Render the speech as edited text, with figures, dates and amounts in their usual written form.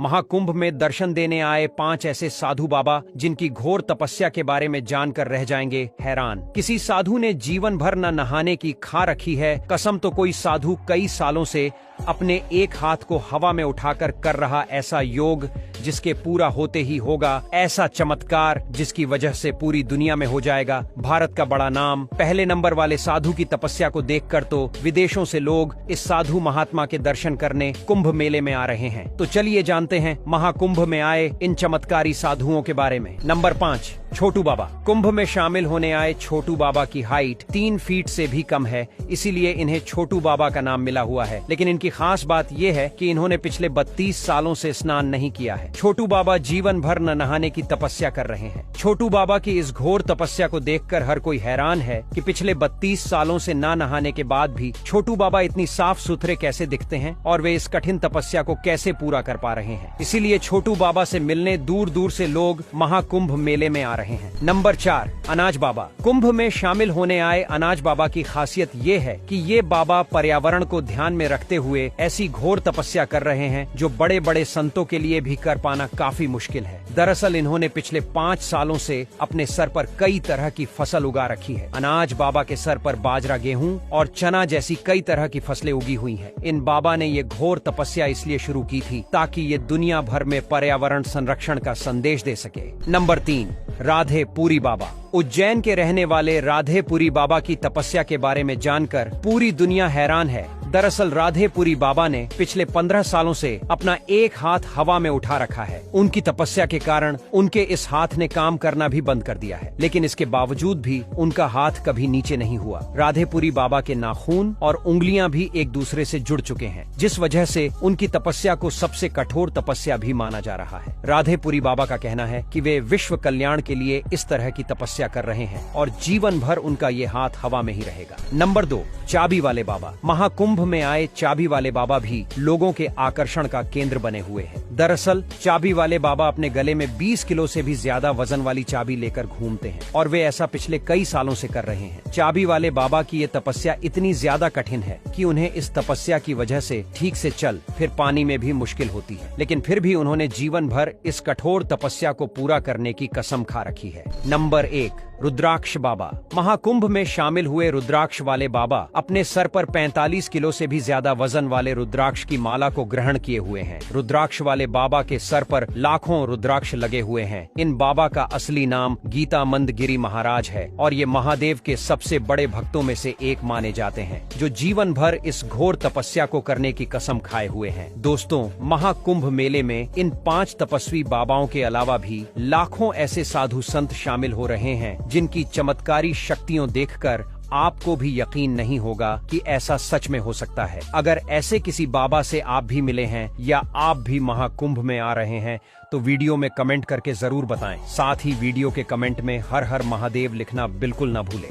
महाकुंभ में दर्शन देने आए 5 ऐसे साधु बाबा जिनकी घोर तपस्या के बारे में जानकर रह जाएंगे हैरान। किसी साधु ने जीवन भर न नहाने की खा रखी है कसम, तो कोई साधु कई सालों से अपने एक हाथ को हवा में उठाकर कर रहा ऐसा योग जिसके पूरा होते ही होगा ऐसा चमत्कार जिसकी वजह से पूरी दुनिया में हो जाएगा भारत का बड़ा नाम। पहले नंबर वाले साधु की तपस्या को देखकर तो विदेशों से लोग इस साधु महात्मा के दर्शन करने कुंभ मेले में आ रहे हैं। तो चलिए जानते हैं महाकुंभ में आए इन चमत्कारी साधुओं के बारे में। नंबर 5, छोटू बाबा। कुंभ में शामिल होने आए छोटू बाबा की हाइट 3 फीट से भी कम है, इसीलिए इन्हें छोटू बाबा का नाम मिला हुआ है। लेकिन इनकी खास बात यह है कि इन्होंने पिछले 32 सालों से स्नान नहीं किया है। छोटू बाबा जीवन भर न नहाने की तपस्या कर रहे हैं। छोटू बाबा की इस घोर तपस्या को देखकर हर कोई हैरान है कि पिछले 32 सालों से ना नहाने के बाद भी छोटू बाबा इतनी साफ सुथरे कैसे दिखते हैं और वे इस कठिन तपस्या को कैसे पूरा कर पा रहे हैं। इसीलिए छोटू बाबा से मिलने दूर दूर से लोग महाकुंभ मेले में आ रहे हैं। नंबर 4, अनाज बाबा। कुंभ में शामिल होने आए अनाज बाबा की खासियत ये है कि ये बाबा पर्यावरण को ध्यान में रखते हुए ऐसी घोर तपस्या कर रहे हैं जो बड़े बड़े संतों के लिए भी कर पाना काफी मुश्किल है। दरअसल इन्होंने पिछले 5 सालों से अपने सर पर कई तरह की फसल उगा रखी है। अनाज बाबा के सर पर बाजरा, गेहूं और चना जैसी कई तरह की फसलें उगी हुई हैं। इन बाबा ने ये घोर तपस्या इसलिए शुरू की थी ताकि ये दुनिया भर में पर्यावरण संरक्षण का संदेश दे सके। नंबर 3, राधे पुरी बाबा। उज्जैन के रहने वाले राधे पुरी बाबा की तपस्या के बारे में जानकर पूरी दुनिया हैरान है। दरअसल राधे पुरी बाबा ने पिछले 15 सालों से अपना एक हाथ हवा में उठा रखा है। उनकी तपस्या के कारण उनके इस हाथ ने काम करना भी बंद कर दिया है, लेकिन इसके बावजूद भी उनका हाथ कभी नीचे नहीं हुआ। राधे पुरी बाबा के नाखून और उंगलियां भी एक दूसरे से जुड़ चुके हैं, जिस वजह से उनकी तपस्या को सबसे कठोर तपस्या भी माना जा रहा है। राधे पुरी बाबा का कहना है कि वे विश्व कल्याण के लिए इस तरह की तपस्या कर रहे हैं और जीवन भर उनका ये हाथ हवा में ही रहेगा। नंबर 2, चाबी वाले बाबा। महाकुंभ में आए चाबी वाले बाबा भी लोगों के आकर्षण का केंद्र बने हुए हैं। दरअसल चाबी वाले बाबा अपने गले में 20 किलो से भी ज्यादा वजन वाली चाबी लेकर घूमते हैं और वे ऐसा पिछले कई सालों से कर रहे हैं। चाबी वाले बाबा की ये तपस्या इतनी ज्यादा कठिन है कि उन्हें इस तपस्या की वजह से ठीक से चल फिर पानी में भी मुश्किल होती है, लेकिन फिर भी उन्होंने जीवन भर इस कठोर तपस्या को पूरा करने की कसम खा रखी है। नंबर 1, रुद्राक्ष बाबा। महाकुंभ में शामिल हुए रुद्राक्ष वाले बाबा अपने सर पर 45 किलो से भी ज्यादा वजन वाले रुद्राक्ष की माला को ग्रहण किए हुए हैं। रुद्राक्ष वाले बाबा के सर पर लाखों रुद्राक्ष लगे हुए हैं। इन बाबा का असली नाम गीतामंद गिरी महाराज है और ये महादेव के सबसे बड़े भक्तों में से एक माने जाते हैं, जो जीवन भर इस घोर तपस्या को करने की कसम खाए हुए हैं। दोस्तों, महाकुंभ मेले में इन 5 तपस्वी बाबाओं के अलावा भी लाखों ऐसे साधु संत शामिल हो रहे हैं जिनकी चमत्कारी शक्तियों देखकर आपको भी यकीन नहीं होगा कि ऐसा सच में हो सकता है। अगर ऐसे किसी बाबा से आप भी मिले हैं या आप भी महाकुंभ में आ रहे हैं तो वीडियो में कमेंट करके जरूर बताएं। साथ ही वीडियो के कमेंट में हर हर महादेव लिखना बिल्कुल न भूलें।